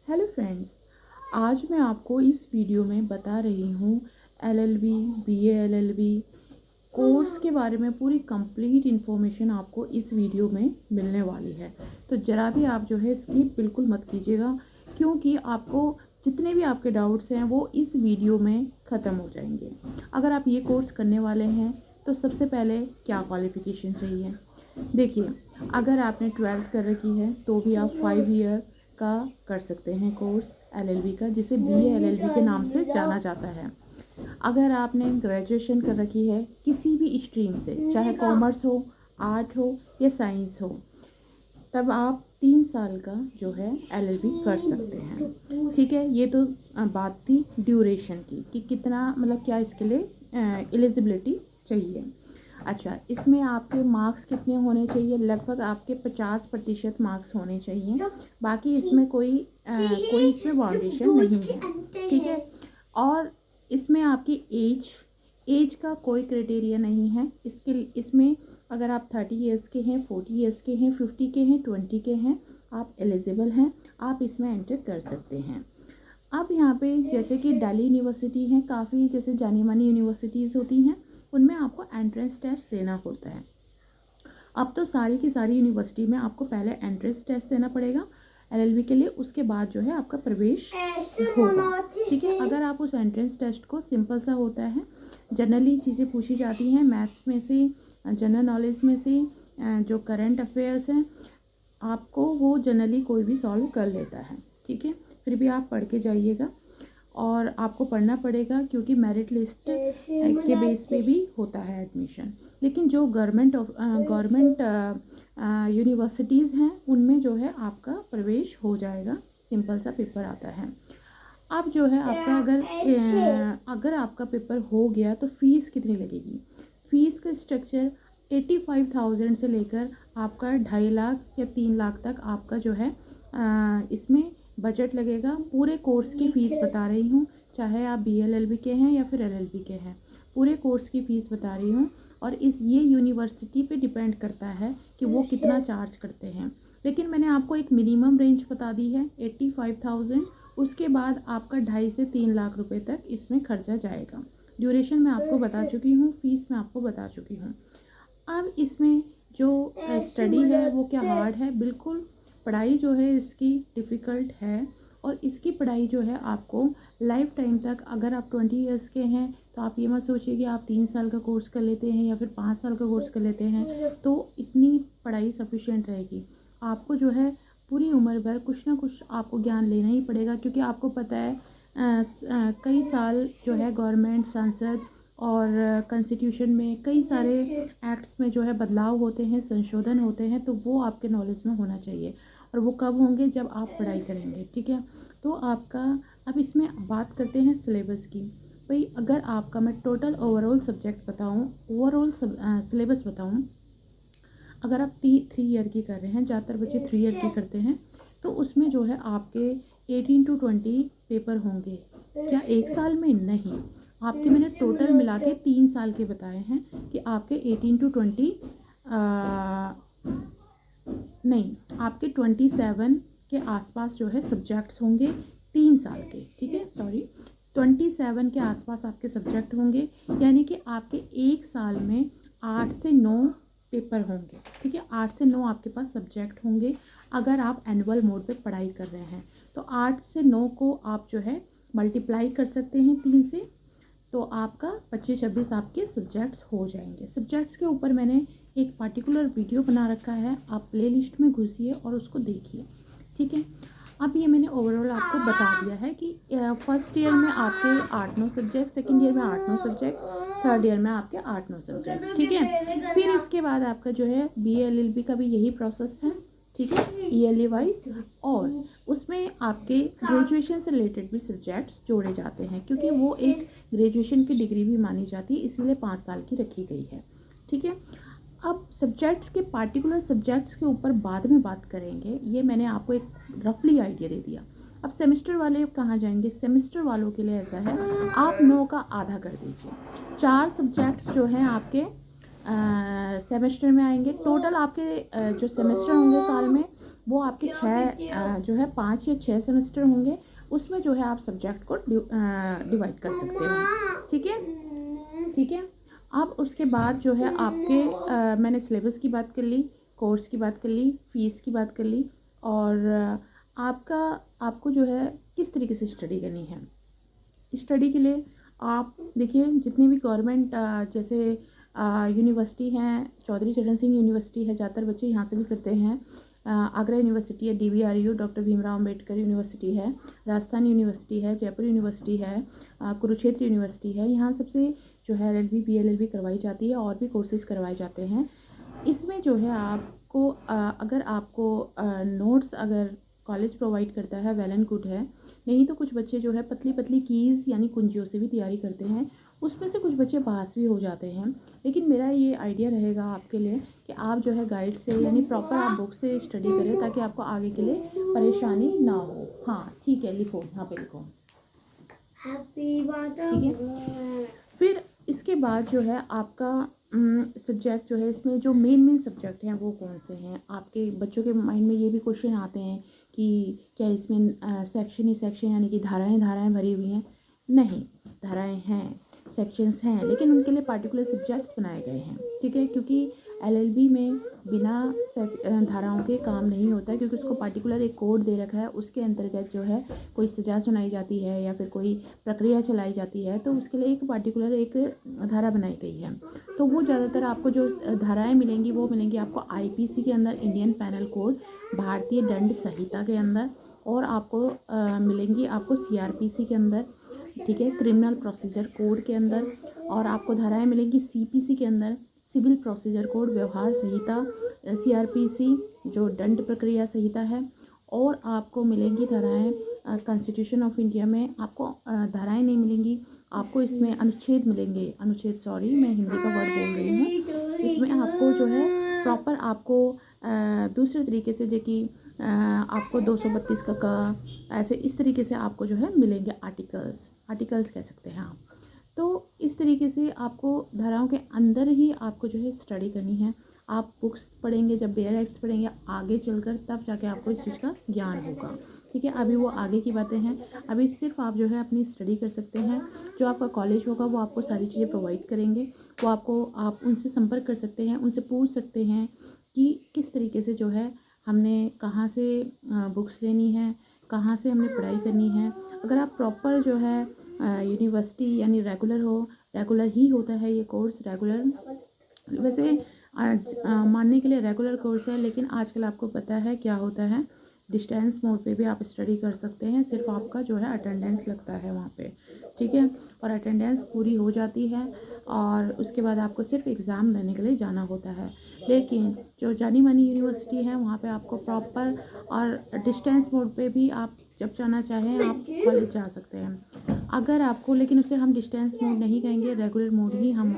Hello friends, आज मैं आपको इस वीडियो में बता रही हूँ एलएलबी, बीए एलएलबी कोर्स के बारे में पूरी कंप्लीट इन्फॉर्मेशन आपको इस वीडियो में मिलने वाली है। तो ज़रा भी आप जो है स्किप बिल्कुल मत कीजिएगा, क्योंकि आपको जितने भी आपके डाउट्स हैं वो इस वीडियो में ख़त्म हो जाएंगे। अगर आप ये कोर्स करने वाले हैं तो सबसे पहले क्या क्वालिफ़िकेशन चाहिए। देखिए, अगर आपने 12th कर रखी है तो भी आप 5 ईयर का कर सकते हैं कोर्स एलएलबी का, जिसे बीए एलएलबी के नाम से जाना जाता है। अगर आपने ग्रेजुएशन कर रखी है किसी भी स्ट्रीम से, चाहे कॉमर्स हो, आर्ट हो या साइंस हो, तब आप 3 साल का जो है एलएलबी कर सकते हैं। ठीक है, ये तो बात थी ड्यूरेशन की कि कितना, मतलब क्या इसके लिए एलिजिबिलिटी चाहिए। अच्छा, इसमें आपके मार्क्स कितने होने चाहिए? लगभग आपके 50% मार्क्स होने चाहिए। बाकी इसमें कोई इसमें बाउंडेशन नहीं है। ठीक है, और इसमें आपकी एज का कोई क्राइटेरिया नहीं है। इसमें अगर आप 30 ईयर्स के हैं, 40 ईयर्स के हैं, 50 के हैं, 20 के हैं, आप एलिजिबल हैं, आप इसमें एंटर कर सकते हैं। अब यहाँ पे जैसे कि दिल्ली यूनिवर्सिटी है, काफ़ी जैसे जानी मानी यूनिवर्सिटीज़ होती हैं, उनमें आपको एंट्रेंस टेस्ट देना होता है। अब तो सारी की सारी यूनिवर्सिटी में आपको पहले एंट्रेंस टेस्ट देना पड़ेगा एलएलबी के लिए, उसके बाद जो है आपका प्रवेश होगा। ठीक है, अगर आप उस एंट्रेंस टेस्ट को, सिंपल सा होता है, जनरली चीज़ें पूछी जाती हैं, मैथ्स में से, जनरल नॉलेज में से, जो करंट अफेयर्स हैं, आपको वो जनरली कोई भी सॉल्व कर लेता है। ठीक है, फिर भी आप पढ़ के जाइएगा, और आपको पढ़ना पड़ेगा क्योंकि मेरिट लिस्ट के बेस पे भी होता है एडमिशन। लेकिन जो गवर्नमेंट यूनिवर्सिटीज़ हैं उनमें जो है आपका प्रवेश हो जाएगा, सिंपल सा पेपर आता है। अब जो है आपका अगर आपका पेपर हो गया तो फ़ीस कितनी लगेगी? फ़ीस का स्ट्रक्चर 85,000 से लेकर आपका 2.5 लाख या 3 लाख तक आपका जो है इसमें बजट लगेगा। पूरे कोर्स की फ़ीस बता रही हूँ, चाहे आप बीएलएलबी के हैं या फिर एलएलबी के हैं, पूरे कोर्स की फ़ीस बता रही हूँ। और ये यूनिवर्सिटी पे डिपेंड करता है कि वो कितना चार्ज करते हैं। लेकिन मैंने आपको एक मिनिमम रेंज बता दी है 85,000, उसके बाद आपका 2.5 से 3 लाख रुपए तक इसमें खर्चा जाएगा। ड्यूरेशन मैं आपको बता चुकी हूँ, फ़ीस मैं आपको बता चुकी हूँ। अब इसमें जो स्टडी है वो क्या हार्ड है? बिल्कुल, पढ़ाई जो है इसकी डिफ़िकल्ट है, और इसकी पढ़ाई जो है आपको लाइफ टाइम तक, अगर आप 20 ईयर्स के हैं तो आप ये मत सोचिए कि आप 3 साल का कोर्स कर लेते हैं या फिर 5 साल का कोर्स कर लेते हैं तो इतनी पढ़ाई सफिशिएंट रहेगी। आपको जो है पूरी उम्र भर कुछ ना कुछ आपको ज्ञान लेना ही पड़ेगा, क्योंकि आपको पता है कई साल जो है गवर्नमेंट, संसद और कॉन्स्टिट्यूशन में कई सारे एक्ट्स में जो है बदलाव होते हैं, संशोधन होते हैं, तो वो आपके नॉलेज में होना चाहिए। और वो कब होंगे? जब आप पढ़ाई करेंगे। ठीक है, तो आपका, अब इसमें बात करते हैं सिलेबस की। भाई, अगर आपका मैं टोटल ओवरऑल सब्जेक्ट बताऊं, ओवरऑल सिलेबस बताऊं, अगर आप 3 ईयर की कर रहे हैं, ज़्यादातर बच्चे 3 ईयर की करते हैं, तो उसमें जो है आपके 18 to 20 पेपर होंगे। क्या एक साल में? नहीं, आपके मैंने टोटल मिला के 3 साल के बताए हैं कि आपके 18 to 20 नहीं, आपके 27 के आसपास जो है सब्जेक्ट्स होंगे 3 साल के। ठीक है, सॉरी, 27 के आसपास आपके सब्जेक्ट होंगे, यानी कि आपके एक साल में 8 से 9 पेपर होंगे। ठीक है, 8 से 9 आपके पास सब्जेक्ट होंगे। अगर आप एनुअल मोड पे पढ़ाई कर रहे हैं तो 8 से 9 को आप जो है मल्टीप्लाई कर सकते हैं 3 से, तो आपका 25-26 आपके सब्जेक्ट्स हो जाएंगे। सब्जेक्ट्स के ऊपर मैंने एक पर्टिकुलर वीडियो बना रखा है, आप प्लेलिस्ट में घुसिए और उसको देखिए। ठीक है, अब ये मैंने ओवरऑल आपको बता दिया है कि फर्स्ट ईयर में आपके 8-9 सब्जेक्ट, सेकेंड ईयर में 8-9 सब्जेक्ट, थर्ड ईयर में आपके 8-9 सब्जेक्ट। ठीक है, फिर इसके बाद आपका जो है BA-LLB का भी यही प्रोसेस है। ठीक है, ईयरली वाइज, और उसमें आपके ग्रेजुएशन से रिलेटेड भी सब्जेक्ट्स जोड़े जाते हैं, क्योंकि वो एक ग्रेजुएशन की डिग्री भी मानी जाती है, इसीलिए 5 साल की रखी गई है। ठीक है, अब सब्जेक्ट्स के, पार्टिकुलर सब्जेक्ट्स के ऊपर बाद में बात करेंगे, ये मैंने आपको एक रफली आइडिया दे दिया। अब सेमेस्टर वाले कहाँ जाएंगे? सेमेस्टर वालों के लिए ऐसा है, आप 9 का आधा कर दीजिए। 4 सब्जेक्ट्स जो हैं आपके सेमेस्टर में आएंगे। टोटल आपके जो सेमेस्टर होंगे साल में वो आपके 6 जो है 5 या 6 सेमेस्टर होंगे, उसमें जो है आप सब्जेक्ट को डिवाइड कर सकते हो। ठीक है, ठीक है। अब उसके बाद जो है आपके मैंने सिलेबस की बात कर ली, कोर्स की बात कर ली, फ़ीस की बात कर ली, और आपको जो है किस तरीके से स्टडी करनी है। स्टडी के लिए आप देखिए, जितनी भी गवर्नमेंट जैसे यूनिवर्सिटी हैं, चौधरी चरण सिंह यूनिवर्सिटी है, ज़्यादातर बच्चे यहाँ से भी करते हैं। आगरा यूनिवर्सिटी है, DVRU doctor Bhimrao Ambedkar university है, राजस्थान यूनिवर्सिटी है, जयपुर यूनिवर्सिटी है, कुरुक्षेत्र यूनिवर्सिटी है। यहाँ सबसे जो है LLB BLLB करवाई जाती है, और भी कोर्सेज करवाए जाते हैं। इसमें जो है आपको अगर आपको नोट्स अगर कॉलेज प्रोवाइड करता है, वेल एंड गुड है। नहीं तो कुछ बच्चे जो है पतली पतली कीज़ यानी कुंजियों से भी तैयारी करते हैं, उसमें से कुछ बच्चे पास भी हो जाते हैं। लेकिन मेरा ये आइडिया रहेगा आपके लिए कि आप जो है गाइड से यानी प्रॉपर आप बुक से स्टडी करें, ताकि आपको आगे के लिए परेशानी ना हो। हाँ ठीक है, लिखो, यहाँ पे लिखो, ठीक है। फिर इसके बाद जो है आपका सब्जेक्ट जो है, इसमें जो मेन सब्जेक्ट हैं वो कौन से हैं। आपके बच्चों के माइंड में ये भी क्वेश्चन आते हैं कि क्या इसमें सेक्शन ही सेक्शन यानी कि धाराएं भरी हुई हैं। नहीं, धाराएं हैं, सेक्शंस हैं, लेकिन उनके लिए पार्टिकुलर सब्जेक्ट्स बनाए गए हैं। ठीक है, क्योंकि LLB में बिना धाराओं के काम नहीं होता है, क्योंकि उसको पार्टिकुलर एक कोड दे रखा है, उसके अंतर्गत जो है कोई सज़ा सुनाई जाती है या फिर कोई प्रक्रिया चलाई जाती है, तो उसके लिए एक पार्टिकुलर एक धारा बनाई गई है। तो वो ज़्यादातर आपको जो धाराएं मिलेंगी वो मिलेंगी आपको IPC के अंदर, इंडियन पैनल कोड, भारतीय दंड संहिता के अंदर, और आपको मिलेंगी आपको CRPC के अंदर, ठीक है, क्रिमिनल प्रोसीजर कोड के अंदर, और आपको धाराएं मिलेंगी CPC के अंदर, सिविल प्रोसीजर कोड, व्यवहार संहिता, CRPC जो दंड प्रक्रिया संहिता है, और आपको मिलेंगी धाराएं कॉन्स्टिट्यूशन ऑफ इंडिया में। आपको धाराएं नहीं मिलेंगी, आपको इसमें अनुच्छेद मिलेंगे, अनुच्छेद, सॉरी मैं हिंदी का वर्ड बोल रही हूँ। इसमें आपको जो है प्रॉपर आपको दूसरे तरीके से जो कि आपको 232 का ऐसे इस तरीके से आपको जो है मिलेंगे आर्टिकल्स कह सकते हैं आप। तो इस तरीके से आपको धाराओं के अंदर ही आपको जो है स्टडी करनी है। आप बुक्स पढ़ेंगे, जब बेयर एक्ट्स पढ़ेंगे आगे चलकर, तब जाके आपको इस चीज़ का ज्ञान होगा। ठीक है, अभी वो आगे की बातें हैं। अभी सिर्फ आप जो है अपनी स्टडी कर सकते हैं। जो आपका कॉलेज होगा वो आपको सारी चीज़ें प्रोवाइड करेंगे, वो आप उनसे संपर्क कर सकते हैं, उनसे पूछ सकते हैं कि किस तरीके से जो है हमने कहाँ से बुक्स लेनी है, कहाँ से हमने पढ़ाई करनी है। अगर आप प्रॉपर जो है यूनिवर्सिटी यानी रेगुलर ही होता है ये कोर्स, रेगुलर वैसे मानने के लिए रेगुलर कोर्स है, लेकिन आजकल आपको पता है क्या होता है, डिस्टेंस मोड पे भी आप स्टडी कर सकते हैं। सिर्फ आपका जो है अटेंडेंस लगता है वहाँ पे, ठीक है, और अटेंडेंस पूरी हो जाती है, और उसके बाद आपको सिर्फ एग्ज़ाम देने के लिए जाना होता है। लेकिन जो जानी मानी यूनिवर्सिटी है वहाँ पे आपको प्रॉपर और डिस्टेंस मोड पे भी आप जब जाना चाहें आप कॉलेज जा सकते हैं। अगर आपको, लेकिन उसे हम डिस्टेंस मोड नहीं कहेंगे, रेगुलर मोड ही हम